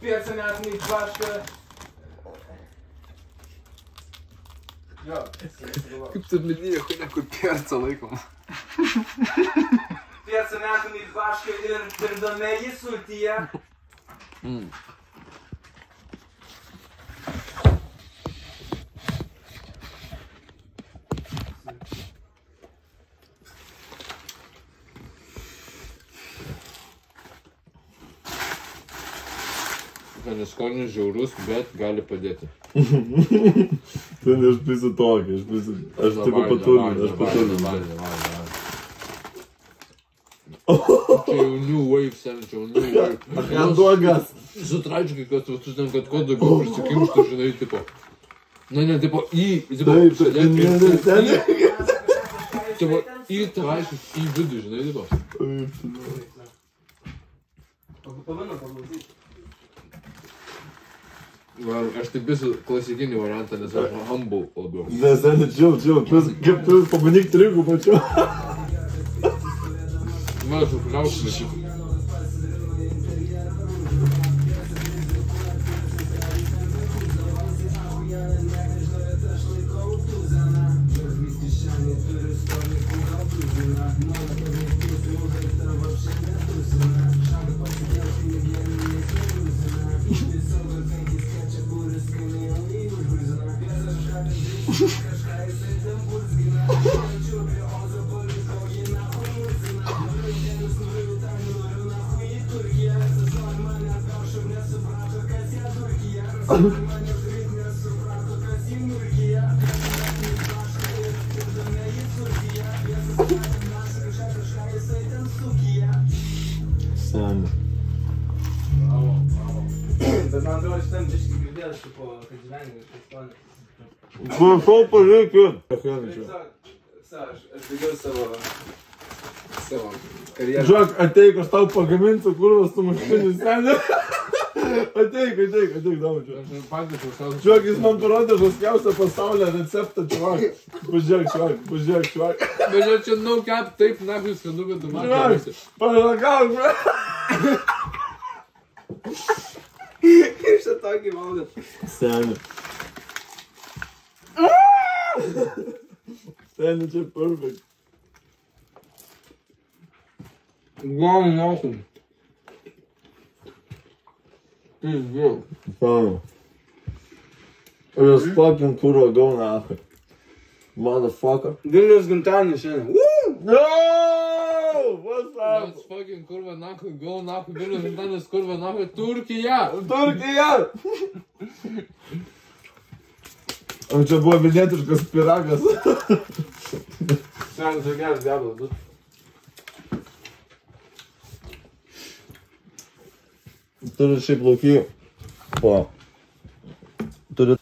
Percą metų į Dvašką. Jo. Kaip tu minėjai, kur percą laikom? Percą metų į Dvašką ir dirbdame į sultyje. Neskonis žiaurus, bet gali padėti. Tu neišpisi tokį, aš tik paturninu, aš paturninu. Čia jau new wave, sen, čia jau new wave. Ką duogas? Sutračiukai, kad tu žinai, kad kuo daugiau prisikimštų, žinai, tipo. Ne, tipo, tipo, tipo, tračius į vidų, žinai, tipo. Aš taip visų klasikinį variantą, nes aš humble labiau. Nes, chill, kaip tu pabandyk trigų pačiu. Man aš užkliausiu šitą. Sen. Bet man atrodo, šitam biškį girdėjau šipo, kad gyvenime istorija. Prašau, pažiūrėk. Aš baigiau savo karjerą. Žiūrėk, ateik, aš tau pagaminsiu kurvas tu mašinį senį. Ateik, daug čia. Žiūrėk, jis man parodė žaskiausią pasaulio receptą, čuvak. Pažiūrėk, čuvak. Bet čia no cap, taip, nahui skanu, bet tu man Žiūrėk, paragauk, bro. Kaip šitą tokį valdat? Seni. Seni, čia perfect. Wow, nahui. Pizdiau. Fano. Just fucking kurva, go nahai. Motherfucker. Vilnius gimtadienis šiandien. No! What's up? Let's fucking kurva nahui, go nahui, Vilnius gimtadienis kurva nahui, Turkija. Turkija! O čia buvo vilnietiškas pyragas. Sen, tai geras gabalas, du. Turi šiaip lauky. Po. Turi